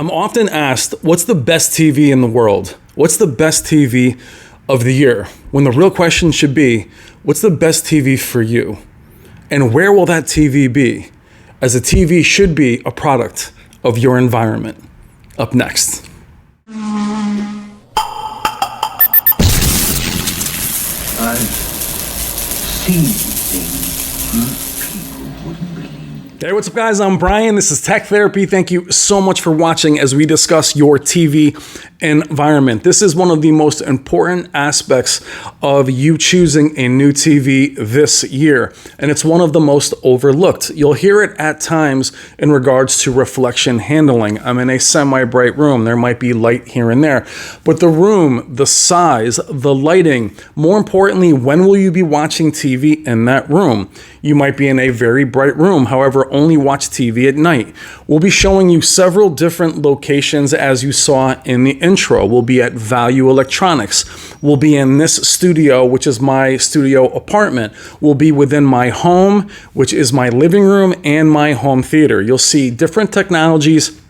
I'm often asked, what's the best TV in the world? What's the best TV of the year? When the real question should be, what's the best TV for you? And where will that TV be? As a TV should be a product of your environment. Up next. I've seen things people wouldn't believe. Hey, what's up guys? I'm Brian. This is Tech Therapy. Thank you so much for watching as we discuss your TV environment. This is one of the most important aspects of you choosing a new TV this year, and it's one of the most overlooked. You'll hear it at times in regards to reflection handling. I'm in a semi-bright room. There might be light here and there, but the room, the size, the lighting, more importantly, when will you be watching TV in that room? You might be in a very bright room, however, only watch TV at night. We'll be showing you several different locations as you saw in the intro. We'll be at Value Electronics. We'll be in this studio, which is my studio apartment. We'll be within my home, which is my living room and my home theater. You'll see different technologies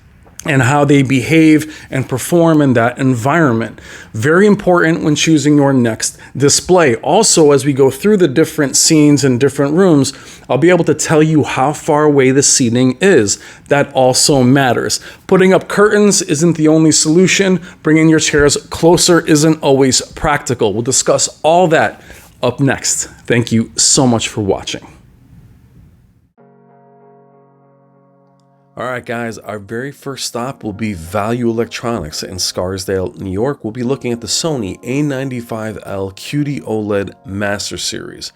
and how they behave and perform in that environment. Very important when choosing your next display. Also, as we go through the different scenes and different rooms, I'll be able to tell you how far away the seating is. That also matters. Putting up curtains isn't the only solution. Bringing your chairs closer isn't always practical. We'll discuss all that up next. Thank you so much for watching. All right, guys, our very first stop will be Value Electronics in Scarsdale, New York. We'll be looking at the Sony A95L QD OLED Master Series.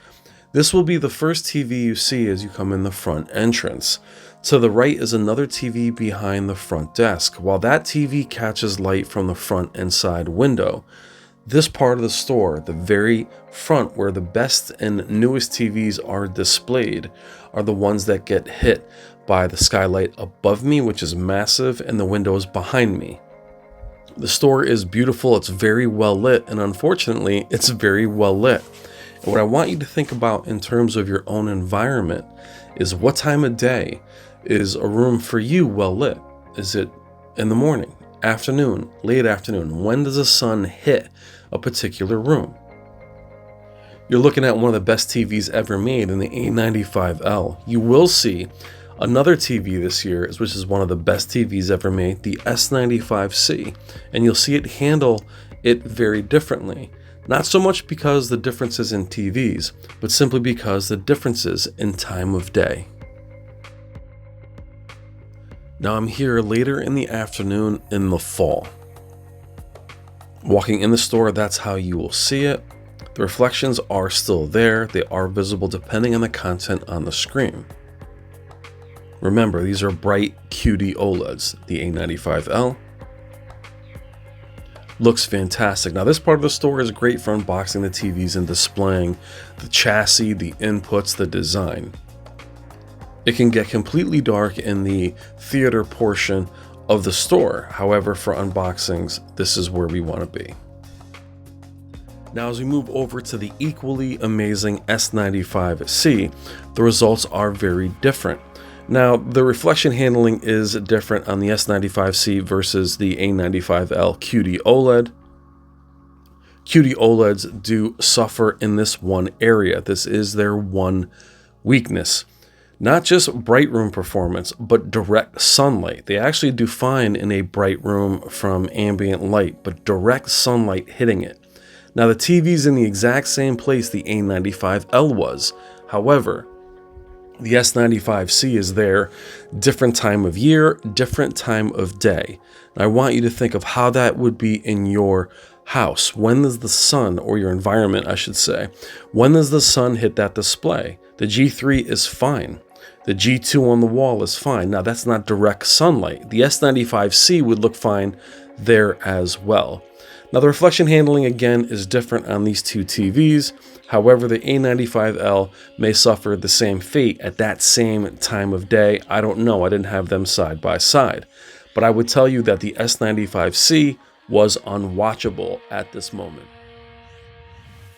This will be the first TV you see as you come in the front entrance. To the right is another TV behind the front desk, while that TV catches light from the front and side window. This part of the store, the very front where the best and newest TVs are displayed, are the ones that get hit by the skylight above me, which is massive, and the windows behind me. The store is beautiful, it's very well lit, and unfortunately, it's very well lit. And what I want you to think about in terms of your own environment is what time of day is a room for you well lit? Is it in the morning, afternoon, late afternoon? When does the sun hit a particular room? You're looking at one of the best TVs ever made in the A95L. You will see another TV this year, which is one of the best TVs ever made, the S95C, and you'll see it handle it very differently. Not so much because the differences in TVs, but simply because the differences in time of day. Now I'm here later in the afternoon in the fall. Walking in the store, that's how you will see it. The reflections are still there. They are visible depending on the content on the screen. Remember, these are bright QD OLEDs. The A95L looks fantastic. Now, this part of the store is great for unboxing the TVs and displaying the chassis, the inputs, the design. It can get completely dark in the theater portion of the store. However, for unboxings, this is where we want to be. Now, as we move over to the equally amazing S95C, the results are very different. Now, the reflection handling is different on the S95C versus the A95L QD OLED. QD OLEDs do suffer in this one area. This is their one weakness. Not just bright room performance, but direct sunlight. They actually do fine in a bright room from ambient light, but direct sunlight hitting it. Now, the TV's in the exact same place the A95L was. However, the S95C is there, different time of year, different time of day. And I want you to think of how that would be in your house. When does the sun, or your environment, I should say, when does the sun hit that display? The G3 is fine. The G2 on the wall is fine. Now, that's not direct sunlight. The S95C would look fine there as well. Now, the reflection handling, again, is different on these two TVs. However, the A95L may suffer the same fate at that same time of day. I don't know. I didn't have them side by side. But I would tell you that the S95C was unwatchable at this moment.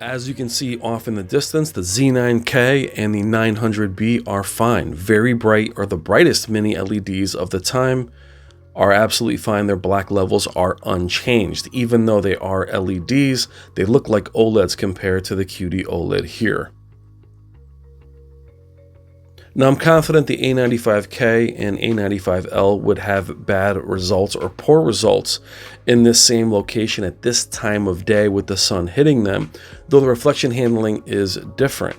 As you can see off in the distance, the Z9K and the 900B are fine. Very bright, or the brightest mini LEDs of the time are absolutely fine. Their black levels are unchanged. Even though they are LEDs, they look like OLEDs compared to the QD OLED here. Now, I'm confident the A95K and A95L would have bad results or poor results in this same location at this time of day with the sun hitting them, though the reflection handling is different.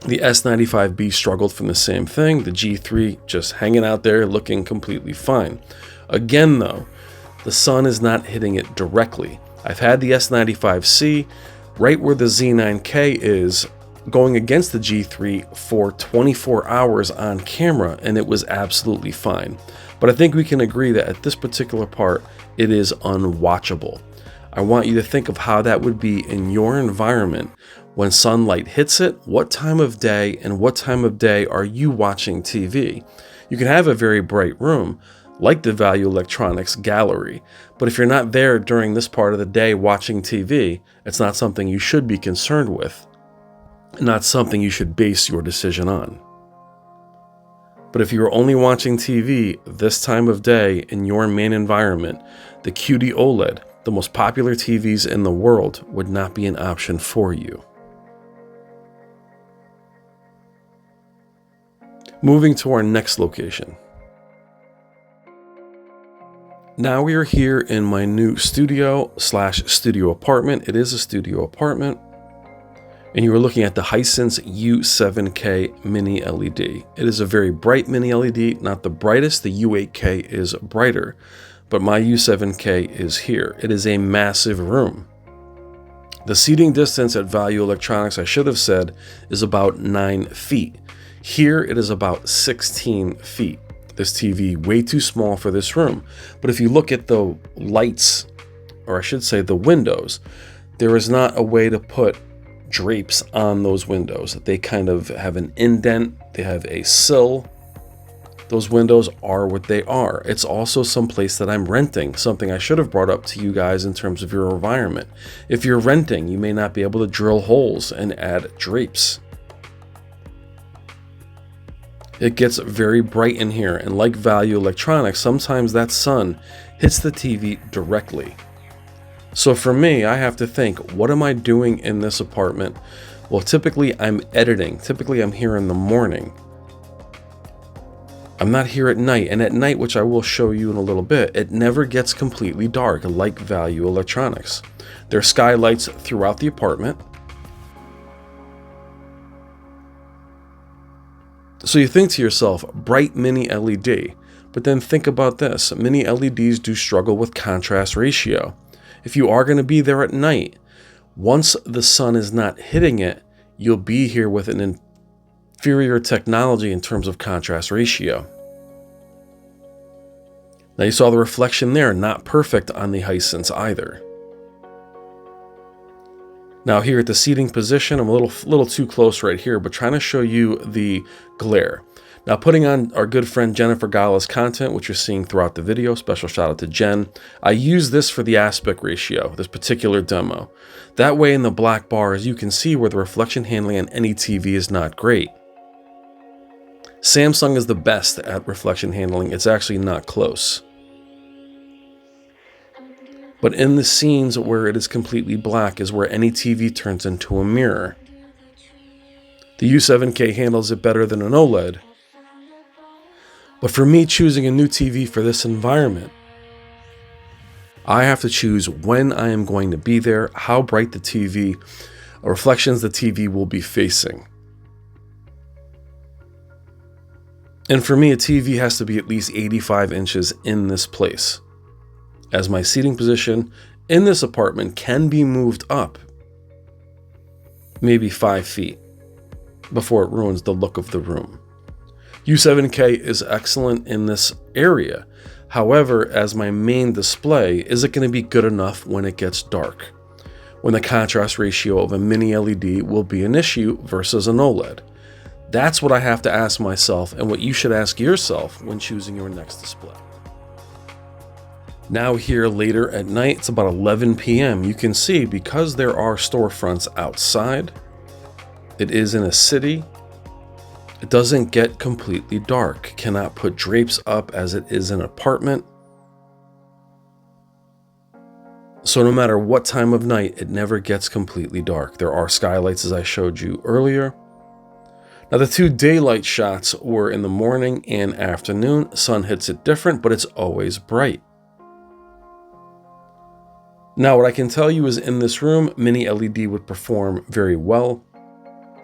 The S95B struggled from the same thing, the G3 just hanging out there looking completely fine. Again though, the sun is not hitting it directly. I've had the S95C right where the Z9K is going against the G3 for 24 hours on camera, and it was absolutely fine. But I think we can agree that at this particular part, it is unwatchable. I want you to think of how that would be in your environment when sunlight hits it. What time of day and what time of day are you watching TV? You can have a very bright room, like the Value Electronics gallery, but if you're not there during this part of the day watching TV, it's not something you should be concerned with. Not something you should base your decision on. But if you are only watching TV this time of day in your main environment, the QD OLED, the most popular TVs in the world, would not be an option for you. Moving to our next location. Now we are here in my new studio/studio apartment. It is a studio apartment. And you are looking at the Hisense U7K mini LED. It is a very bright mini LED, not the brightest. The U8K is brighter, but my U7K is here. It is a massive room. The seating distance at Value Electronics, I should have said, is about 9 feet. Here it is about 16 feet. This TV way too small for this room. But if you look at the lights, or I should say the windows, there is not a way to put drapes on those windows. They kind of have an indent, they have a sill. Those windows are what they are. It's also someplace that I'm renting, something I should have brought up to you guys in terms of your environment. If you're renting, you may not be able to drill holes and add drapes. It gets very bright in here, and like Value Electronics, sometimes that sun hits the TV directly. So for me, I have to think, what am I doing in this apartment? Well, typically I'm editing. Typically I'm here in the morning. I'm not here at night. And at night, which I will show you in a little bit, it never gets completely dark like Value Electronics. There are skylights throughout the apartment. So you think to yourself, bright mini LED. But then think about this. Mini LEDs do struggle with contrast ratio. If you are going to be there at night, once the sun is not hitting it, you'll be here with an inferior technology in terms of contrast ratio. Now you saw the reflection there, not perfect on the Hisense either. Now here at the seating position, I'm a little too close right here, but trying to show you the glare. Now putting on our good friend Jennifer Gala's content, which you're seeing throughout the video, special shout out to Jen. I use this for the aspect ratio, this particular demo. That way in the black bars, you can see where the reflection handling on any TV is not great. Samsung is the best at reflection handling. It's actually not close. But in the scenes where it is completely black is where any TV turns into a mirror. The U7K handles it better than an OLED. But for me, choosing a new TV for this environment, I have to choose when I am going to be there, how bright the TV, reflections the TV will be facing. And for me, a TV has to be at least 85 inches in this place, as my seating position in this apartment can be moved up maybe 5 feet before it ruins the look of the room. U7K is excellent in this area. However, as my main display, is it going to be good enough when it gets dark? When the contrast ratio of a mini LED will be an issue versus an OLED? That's what I have to ask myself, and what you should ask yourself when choosing your next display. Now here later at night, it's about 11 p.m. You can see, because there are storefronts outside, it is in a city. It doesn't get completely dark. Cannot put drapes up as it is an apartment. So no matter what time of night, it never gets completely dark. There are skylights as I showed you earlier. Now the 2 daylight shots were in the morning and afternoon. Sun hits it different, but it's always bright. Now what I can tell you is in this room, mini LED would perform very well.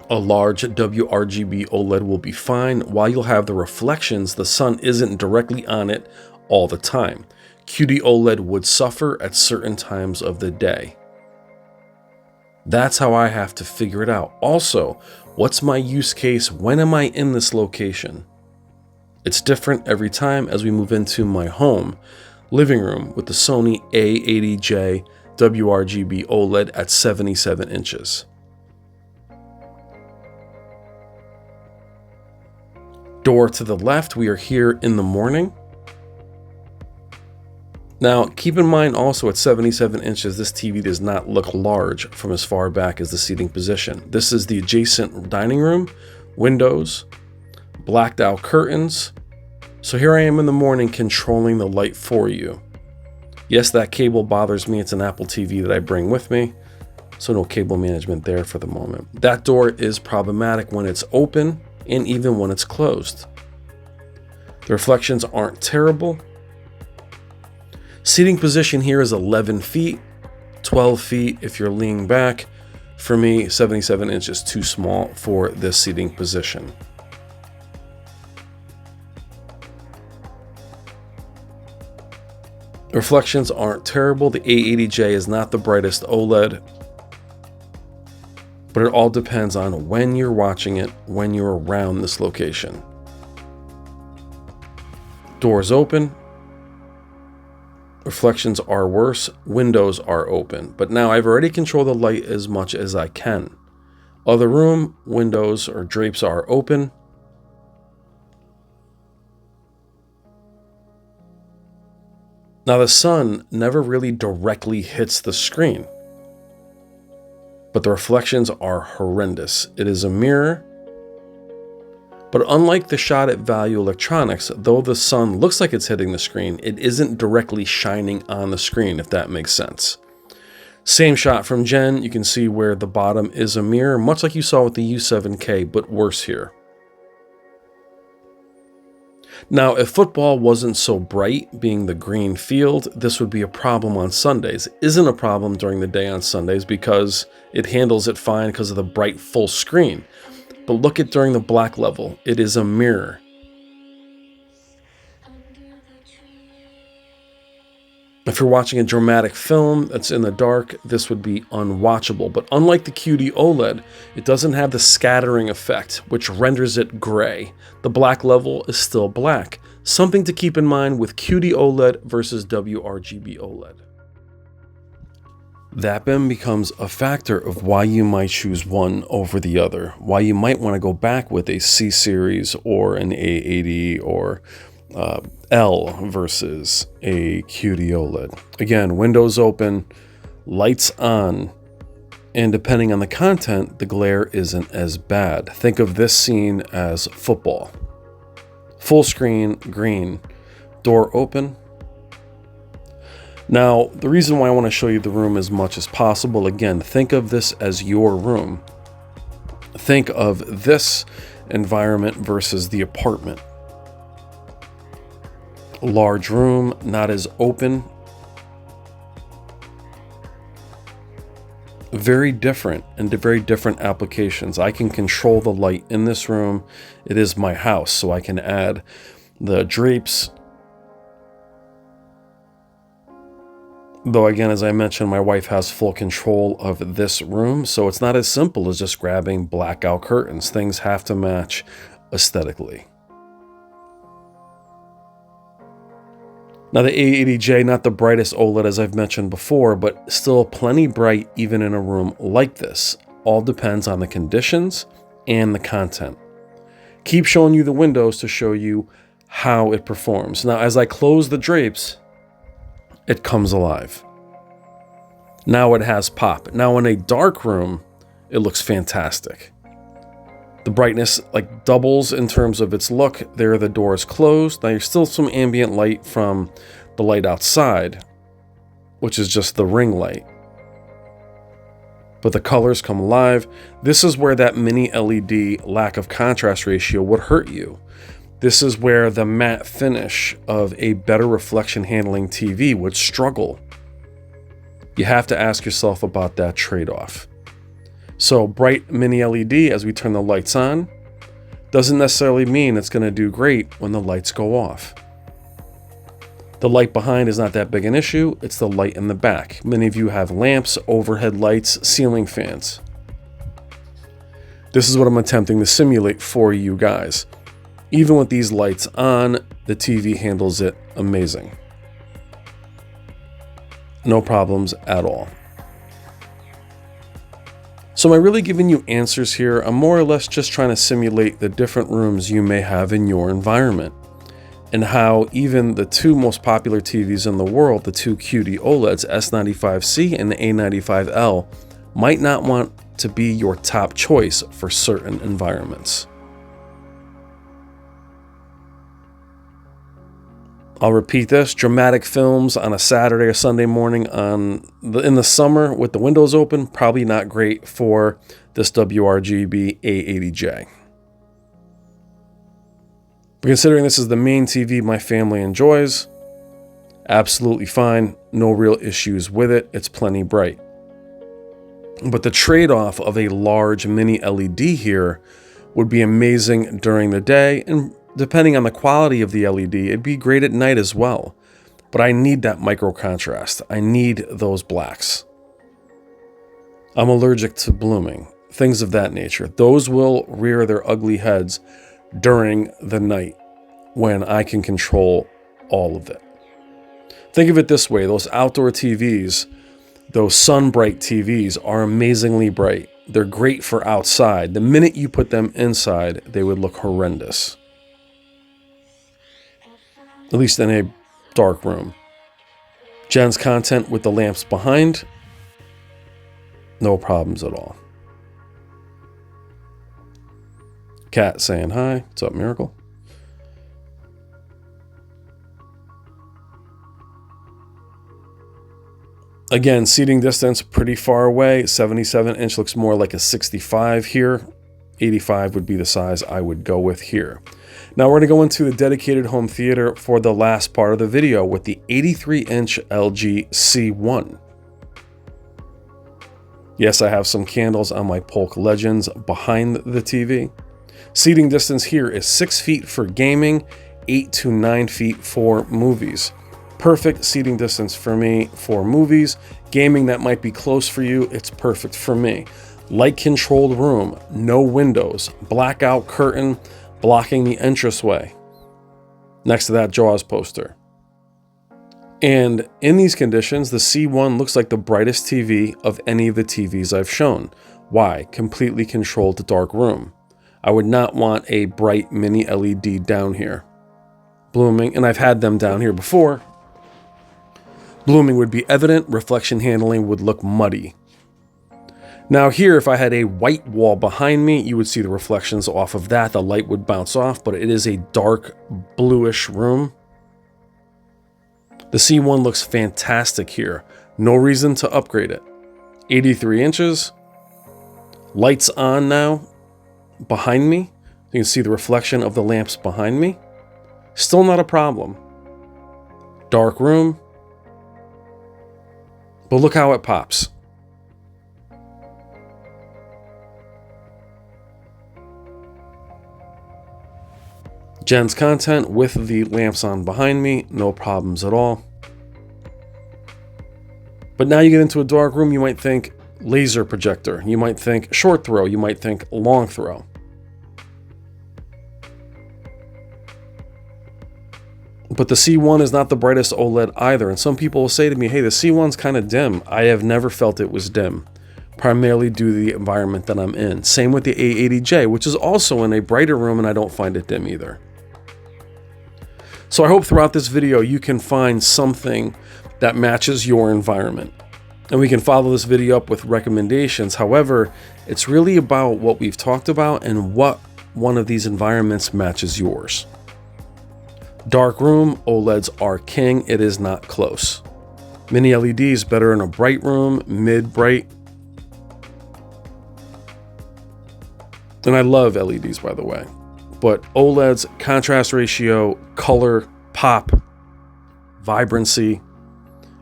A large WRGB OLED will be fine. While you'll have the reflections, the sun isn't directly on it all the time. QD OLED would suffer at certain times of the day. That's how I have to figure it out. Also, what's my use case? When am I in this location? It's different every time as we move into my home living room with the Sony A80J WRGB OLED at 77 inches. Door to the left, we are here in the morning. Now, keep in mind also at 77 inches, this TV does not look large from as far back as the seating position. This is the adjacent dining room, windows, blacked out curtains. So here I am in the morning controlling the light for you. Yes, that cable bothers me. It's an Apple TV that I bring with me. So no cable management there for the moment. That door is problematic when it's open and even when it's closed. The reflections aren't terrible. Seating position here is 11 feet, 12 feet if you're leaning back. For me, 77 inches too small for this seating position. Reflections aren't terrible. The A80J is not the brightest OLED, but it all depends on when you're watching it, when you're around this location. Doors open. Reflections are worse. Windows are open. But now I've already controlled the light as much as I can. Other room, windows or drapes are open. Now the sun never really directly hits the screen, but the reflections are horrendous. It is a mirror, but unlike the shot at Value Electronics, though the sun looks like it's hitting the screen, it isn't directly shining on the screen, if that makes sense. Same shot from Jen, you can see where the bottom is a mirror, much like you saw with the U7K, but worse here. Now, if football wasn't so bright, being the green field, this would be a problem on Sundays. Isn't a problem during the day on Sundays because it handles it fine because of the bright full screen. But look at during the black level, it is a mirror. If you're watching a dramatic film that's in the dark, this would be unwatchable. But unlike the QD OLED, it doesn't have the scattering effect, which renders it gray. The black level is still black. Something to keep in mind with QD OLED versus WRGB OLED. That then becomes a factor of why you might choose one over the other, why you might want to go back with a C series or an A80 or L versus a QD OLED. Again, windows open, lights on, and depending on the content, the glare isn't as bad. Think of this scene as football. Full screen, green, door open. Now, the reason why I want to show you the room as much as possible, again, think of this as your room. Think of this environment versus the apartment. Large room, not as open. Very different and very different applications. I can control the light in this room. It is my house, so I can add the drapes. Though again, as I mentioned, my wife has full control of this room, so it's not as simple as just grabbing blackout curtains. Things have to match aesthetically. Now the A80J, not the brightest OLED as I've mentioned before, but still plenty bright even in a room like this. All depends on the conditions and the content. Keep showing you the windows to show you how it performs. Now as I close the drapes, it comes alive. Now it has pop. Now in a dark room, it looks fantastic. The brightness like doubles in terms of its look. There are the doors closed. Now there's still some ambient light from the light outside, which is just the ring light. But the colors come alive. This is where that mini LED lack of contrast ratio would hurt you. This is where the matte finish of a better reflection handling TV would struggle. You have to ask yourself about that trade-off. So bright mini LED as we turn the lights on doesn't necessarily mean it's going to do great when the lights go off. The light behind is not that big an issue, it's the light in the back. Many of you have lamps, overhead lights, ceiling fans. This is what I'm attempting to simulate for you guys. Even with these lights on, the TV handles it amazing. No problems at all. So am I really giving you answers here? I'm more or less just trying to simulate the different rooms you may have in your environment, and how even the two most popular TVs in the world, the two QD OLEDs, S95C and the A95L, might not want to be your top choice for certain environments. I'll repeat this: dramatic films on a Saturday or Sunday morning in the summer with the windows open, probably not great for this WRGB A80J. But considering this is the main TV my family enjoys, absolutely fine, no real issues with it, it's plenty bright. But the trade-off of a large mini LED here would be amazing during the day, and depending on the quality of the LED, it'd be great at night as well. But I need that micro contrast. I need those blacks. I'm allergic to blooming, things of that nature. Those will rear their ugly heads during the night when I can control all of it. Think of it this way: those outdoor TVs, those sun bright TVs are amazingly bright. They're great for outside. The minute you put them inside, they would look horrendous. At least in a dark room. Jen's content with the lamps behind, no problems at all. Cat saying hi. What's up, Miracle? Again, seating distance pretty far away. 77-inch looks more like a 65 here. 85 would be the size I would go with here. Now we're going to go into the dedicated home theater for the last part of the video with the 83-inch LG C1. Yes, I have some candles on my Polk Legends behind the TV. Seating distance here is 6 feet for gaming, 8 to 9 feet for movies. Perfect seating distance for me for movies. Gaming, that might be close for you, it's perfect for me. Light controlled room, no windows, blackout curtain blocking the entranceway next to that Jaws poster. And in these conditions, the C1 looks like the brightest TV of any of the TVs I've shown. Why? Completely controlled dark room. I would not want a bright mini LED down here. Blooming, and I've had them down here before. Blooming would be evident, reflection handling would look muddy. Now here, if I had a white wall behind me, you would see the reflections off of that. The light would bounce off, but it is a dark bluish room. The C1 looks fantastic here. No reason to upgrade it. 83 inches. Lights on now behind me. You can see the reflection of the lamps behind me. Still not a problem. Dark room. But look how it pops. Jen's content with the lamps on behind me, no problems at all. But now you get into a dark room, you might think laser projector, you might think short throw, you might think long throw. But the C1 is not the brightest OLED either, and some people will say to me, hey, the C1's kind of dim. I have never felt it was dim, primarily due to the environment that I'm in. Same with the A80J, which is also in a brighter room, and I don't find it dim either. So I hope throughout this video you can find something that matches your environment. And we can follow this video up with recommendations. However, it's really about what we've talked about and what one of these environments matches yours. Dark room, OLEDs are king. It is not close. Mini LEDs better in a bright room, mid-bright. And I love LEDs, by the way. But OLEDs, contrast ratio, color, pop, vibrancy.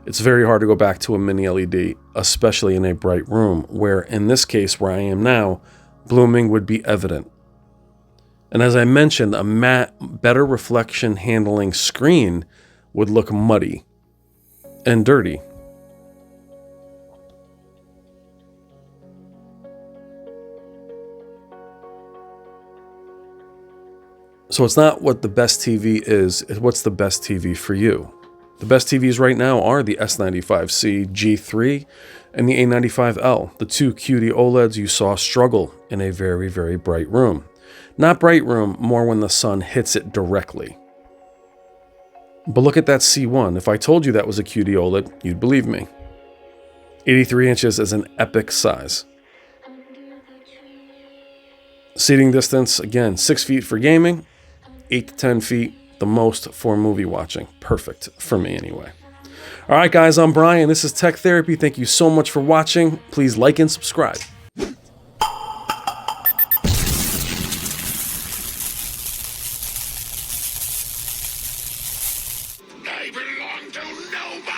It's very hard to go back to a mini LED, especially in a bright room, where in this case, where I am now, blooming would be evident. And as I mentioned, a matte, better reflection handling screen would look muddy and dirty. So it's not what the best TV is, it's what's the best TV for you. The best TVs right now are the S95C G3 and the A95L, the two QD OLEDs you saw struggle in a very, very bright room. Not bright room, more when the sun hits it directly. But look at that C1. If I told you that was a QD OLED, you'd believe me. 83 inches is an epic size. Seating distance, again, 6 feet for gaming, 8 to 10 feet, the most for movie watching. Perfect for me anyway. All right, guys, I'm Brian. This is Tech Therapy. Thank you so much for watching. Please like and subscribe. I belong to nobody!